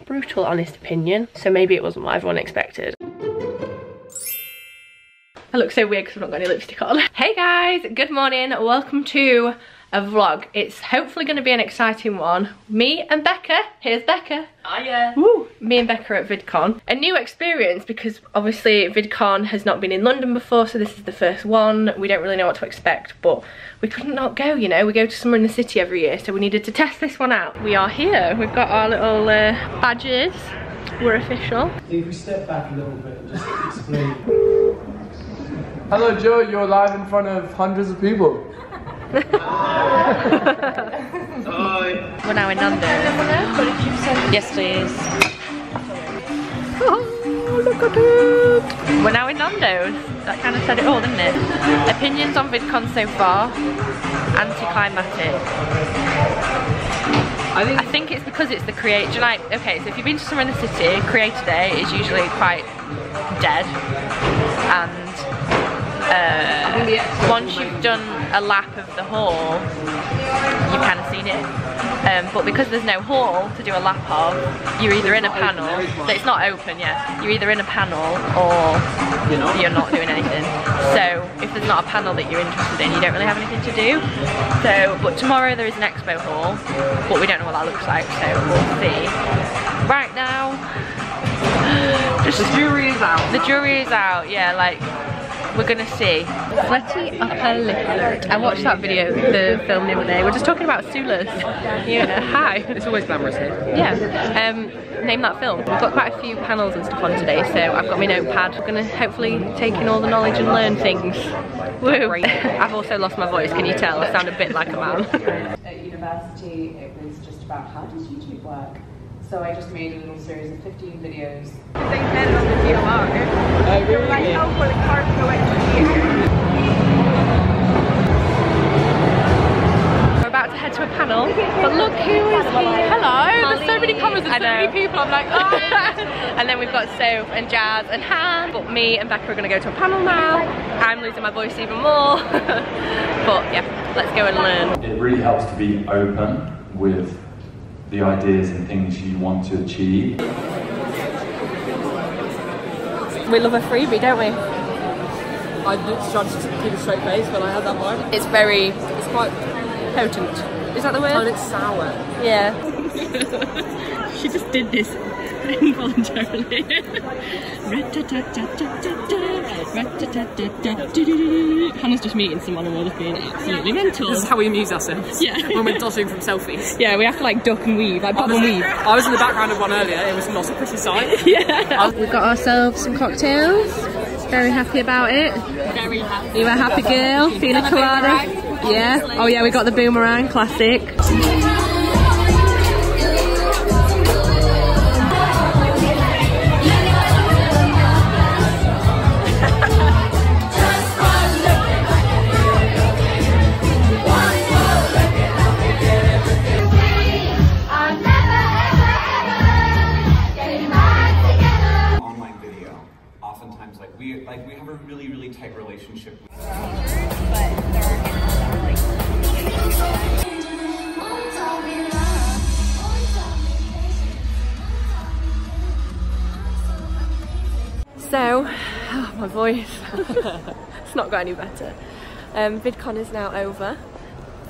brutal honest opinion, so maybe it wasn't what everyone expected. I look so weird because I've not got any lipstick on. Hey guys, good morning, welcome to a vlog. It's hopefully going to be an exciting one. Me and Becca, here's Becca. Hiya. Woo! Me and Becca at Vidcon. A new experience because obviously Vidcon has not been in London before, so this is the first one. We don't really know what to expect, but we couldn't not go, you know. We go to somewhere in the city every year, so we needed to test this one out. We are here. We've got our little badges. We're official. If we step back a little bit and just explain. Hello Joe, you're live in front of hundreds of people. We're now in London. Yes please. Oh, look at it. We're now in London. That kind of said it all, didn't it? Opinions on VidCon so far? Anticlimactic. I think it's because it's the create. Do you like? Okay, so if you've been to somewhere in the city, Creator Day is usually quite dead, and once you've done a lap of the hall, you've kind of seen it. But because there's no hall to do a lap of, you're either in a panel, it's not open yet, you're either in a panel or you're not doing anything. So if there's not a panel that you're interested in, you don't really have anything to do. So, but tomorrow there is an expo hall, but we don't know what that looks like, so we'll see. Right now, just, the jury is out. The jury is out, yeah, like, we're gonna see. Sweaty upper lip alert. I watched that video, the film the other day. We're just talking about Sulas. Yeah, hi. It's always glamorous here. Yeah. Name that film. We've got quite a few panels and stuff on today, so I've got my notepad. I'm gonna hopefully take in all the knowledge and learn things. Woo! I've also lost my voice, can you tell? I sound a bit like a man. At university, it was just about how does YouTube work? So I just made a little series of 15 videos. They met on the DLR. They were like, oh, well, the car can go extra here. We're about to head to a panel, but look who is here. Hello, there's so many cameras and so many people. I'm like, oh. And then we've got Soph and Jazz and Han, but me and Becca are going to go to a panel now. I'm losing my voice even more. But yeah, let's go and learn. It really helps to be open with the ideas and things you want to achieve. We love a freebie, don't we? I tried to keep a straight face, but I had that one. It's quite potent. Is that the word? And it's sour. Yeah. She just did this involuntarily. Hannah's just meeting someone and we're just being absolutely mental. This is how we amuse ourselves. Yeah. When we're dodging from selfies. Yeah, we have to like duck and weave, like bob and weave. I was in the background of one earlier, it was not a pretty sight. Yeah. We've got ourselves some cocktails. Very happy about it. Very happy. You a happy girl? Feeling colada? Yeah. Oh yeah, we got the boomerang, classic. We have a really tight relationship with So, oh, my voice. It's not got any better. VidCon is now over.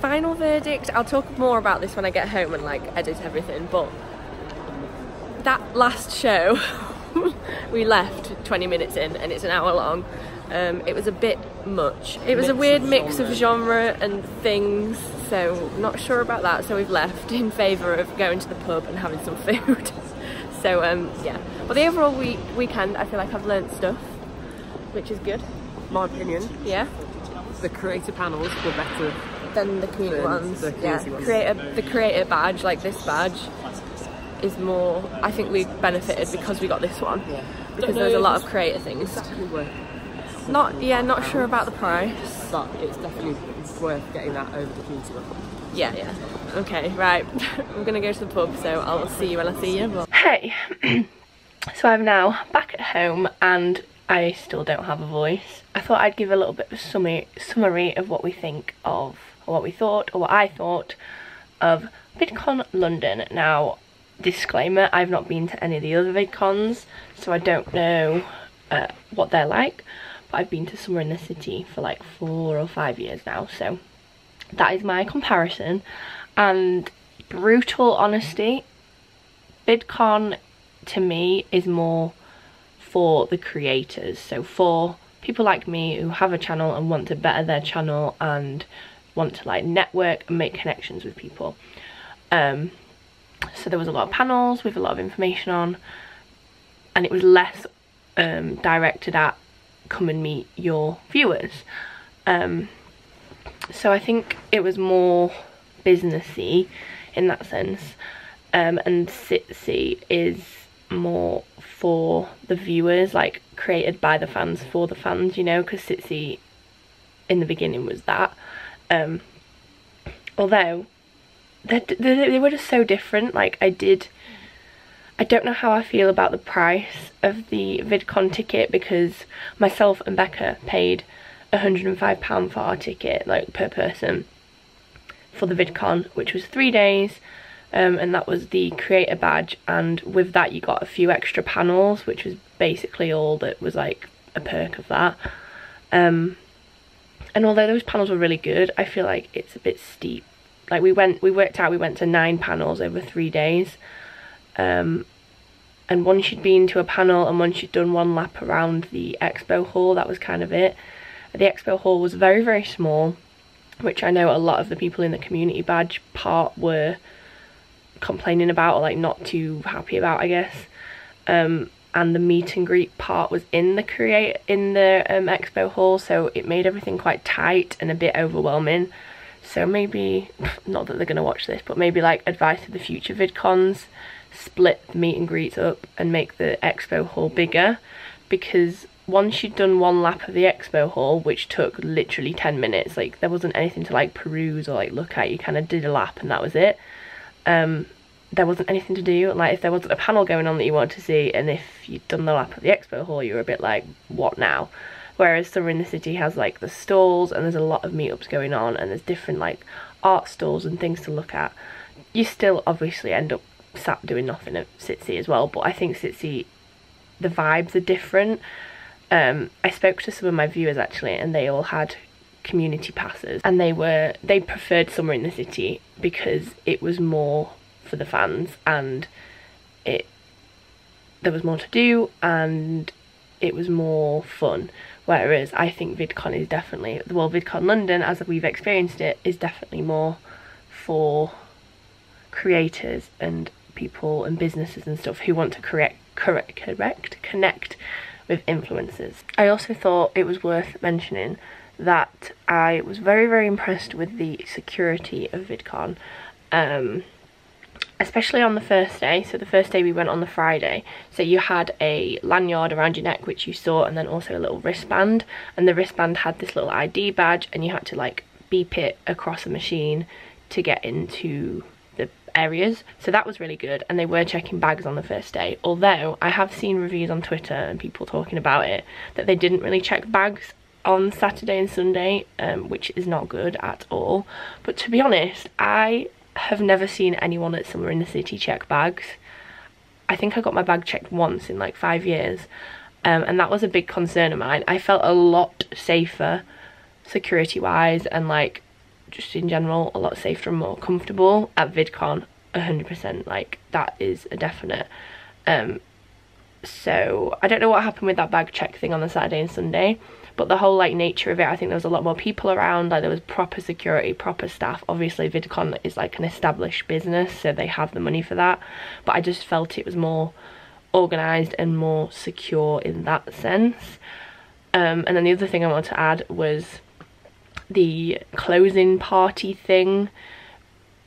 Final verdict, I'll talk more about this when I get home and like edit everything, but that last show we left 20 minutes in and it's an hour long. It was a bit much. It was a weird mix of genre and things, so not sure about that, so we've left in favour of going to the pub and having some food. So yeah, but the overall weekend I feel like I've learnt stuff, which is good. My opinion. Yeah. The creator panels were better than the community ones. The community ones. The creator badge, like this badge, is more, I think we benefited because we got this one, because there's a lot of creator things. Not sure about the price, but it's definitely worth getting that over the community one. Yeah. Okay, right. I'm gonna go to the pub, so I'll see you when I see you. But... Hey, so I'm now back at home and I still don't have a voice. I thought I'd give a little bit of a summary of what we think of, or what we thought, or what I thought of VidCon London. Now, disclaimer, I've not been to any of the other VidCons, so I don't know what they're like, but I've been to somewhere in the city for like 4 or 5 years now, so that is my comparison. And brutal honesty, VidCon to me is more for the creators, so for people like me who have a channel and want to better their channel and want to like network and make connections with people. So there was a lot of panels with a lot of information on, and it was less directed at come and meet your viewers. So I think it was more businessy in that sense, and SITC is more for the viewers, like created by the fans for the fans, you know, because SITC in the beginning was that. Although they were just so different. Like I don't know how I feel about the price of the VidCon ticket, because myself and Becca paid £105 for our ticket, like per person, for the VidCon, which was 3 days, and that was the creator badge, and with that you got a few extra panels, which was basically all that was like a perk of that. And although those panels were really good, I feel like it's a bit steep. Like we worked out we went to 9 panels over 3 days, and once you'd been to a panel and once you'd done 1 lap around the expo hall, that was kind of it. The expo hall was very, very small, which I know a lot of the people in the community badge part were complaining about, or like not too happy about, I guess. And the meet and greet part was in the expo hall, so it made everything quite tight and a bit overwhelming. So maybe, not that they're going to watch this, but maybe like advice to the future VidCons, split the meet and greets up and make the expo hall bigger, because once you'd done 1 lap of the expo hall, which took literally 10 minutes, like there wasn't anything to like peruse or like look at, you kind of did a lap and that was it. There wasn't anything to do, like if there wasn't a panel going on that you wanted to see, and if you'd done the lap of the expo hall, you were a bit like, what now? Whereas Summer in the City has like the stalls, and there's a lot of meetups going on, and there's different like art stalls and things to look at. You still obviously end up sat doing nothing at SITC as well, but I think SITC, the vibes are different. I spoke to some of my viewers actually, and they all had community passes, and they preferred Summer in the City because it was more for the fans, and there was more to do and it was more fun. Whereas I think VidCon is definitely, well, Vidcon London, as we've experienced it, is definitely more for creators and people and businesses and stuff who want to connect with influencers. I also thought it was worth mentioning that I was very, very impressed with the security of VidCon, especially on the first day. So the first day we went on the Friday, so you had a lanyard around your neck which you saw, and then also a little wristband, and the wristband had this little ID badge, and you had to like beep it across a machine to get into the areas. So that was really good, and they were checking bags on the first day, although I have seen reviews on Twitter and people talking about it that they didn't really check bags on Saturday and Sunday, which is not good at all. But to be honest, I have never seen anyone at Summer in the City check bags. I think I got my bag checked once in like 5 years, and that was a big concern of mine. I felt a lot safer security wise, and like just in general a lot safer and more comfortable at VidCon, 100%. Like that is a definite. So I don't know what happened with that bag check thing on the Saturday and Sunday, but the whole like nature of it, I think there was a lot more people around, like there was proper security, proper staff. Obviously VidCon is like an established business, so they have the money for that, but I just felt it was more organised and more secure in that sense. And then the other thing I wanted to add was the closing party thing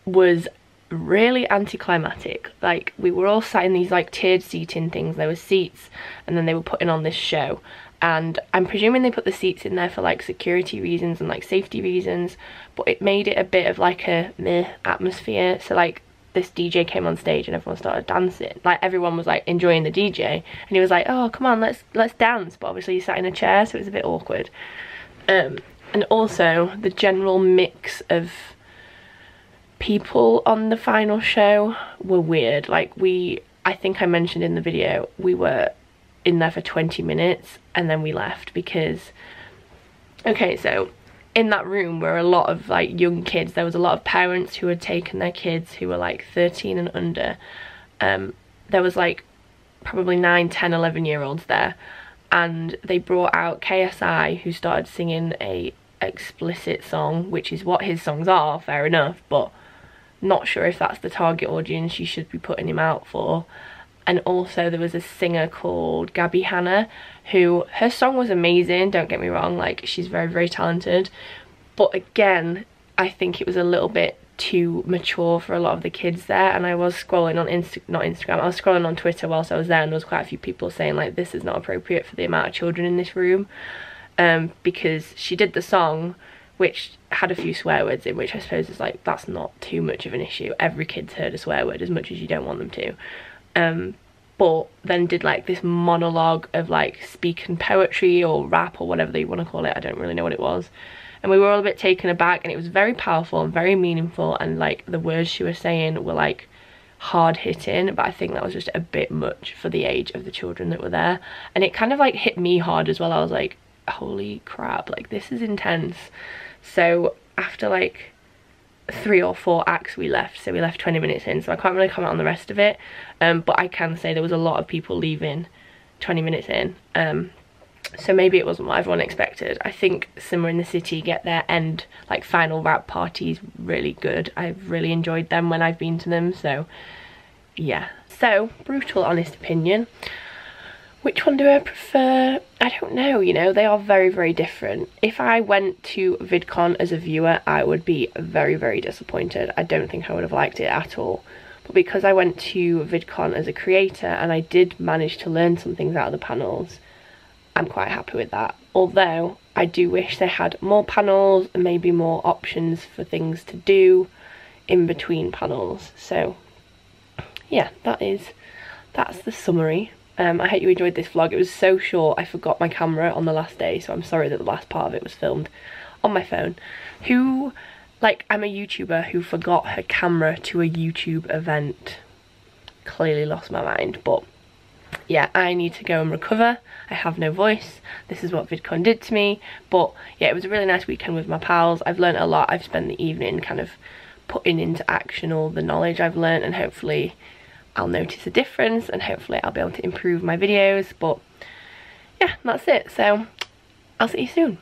was really anticlimactic. Like we were all sat in these like tiered seating things, there were seats, and then they were putting on this show, and I'm presuming they put the seats in there for like security reasons and like safety reasons, but it made it a bit of like a meh atmosphere. So like this DJ came on stage and everyone started dancing, like everyone was like enjoying the DJ, and he was like, oh come on, let's dance, but obviously you sat in a chair, so it was a bit awkward. And also the general mix of people on the final show were weird. Like I think I mentioned in the video, we were in there for 20 minutes and then we left because, okay, so in that room were a lot of like young kids. There was a lot of parents who had taken their kids who were like 13 and under. There was like probably 9, 10, 11-year-olds there, and they brought out KSI, who started singing a explicit song, which is what his songs are, fair enough, but not sure if that's the target audience you should be putting him out for. And also there was a singer called Gabby Hanna, who, her song was amazing, don't get me wrong, like she's very, very talented, but again, I think it was a little bit too mature for a lot of the kids there. And I was scrolling on I was scrolling on Twitter whilst I was there, and there was quite a few people saying like, this is not appropriate for the amount of children in this room, because she did the song which had a few swear words in, which I suppose is like, that's not too much of an issue. Every kid's heard a swear word as much as you don't want them to. But then did like this monologue of like speaking poetry or rap or whatever you want to call it. I don't really know what it was. And we were all a bit taken aback, and it was very powerful and very meaningful, and like the words she was saying were like hard hitting, but I think that was just a bit much for the age of the children that were there. And it kind of like hit me hard as well. I was like, holy crap, like this is intense. So after like 3 or 4 acts we left, so we left 20 minutes in, so I can't really comment on the rest of it, but I can say there was a lot of people leaving 20 minutes in, so maybe it wasn't what everyone expected. I think Summer in the City get their end, like final wrap parties really good. I've really enjoyed them when I've been to them, so yeah. So, brutal honest opinion. Which one do I prefer? I don't know, you know, they are very, very different. If I went to Vidcon as a viewer, I would be very, very disappointed. I don't think I would have liked it at all. But because I went to Vidcon as a creator and I did manage to learn some things out of the panels, I'm quite happy with that. Although, I do wish they had more panels and maybe more options for things to do in between panels. So, yeah, that's the summary. I hope you enjoyed this vlog. It was so short, I forgot my camera on the last day, so I'm sorry that the last part of it was filmed on my phone. I'm a YouTuber who forgot her camera to a YouTube event. Clearly lost my mind, but yeah, I need to go and recover. I have no voice. This is what VidCon did to me. But yeah, it was a really nice weekend with my pals. I've learnt a lot. I've spent the evening kind of putting into action all the knowledge I've learnt, and hopefully I'll notice a difference, and hopefully I'll be able to improve my videos. But yeah, that's it. So I'll see you soon.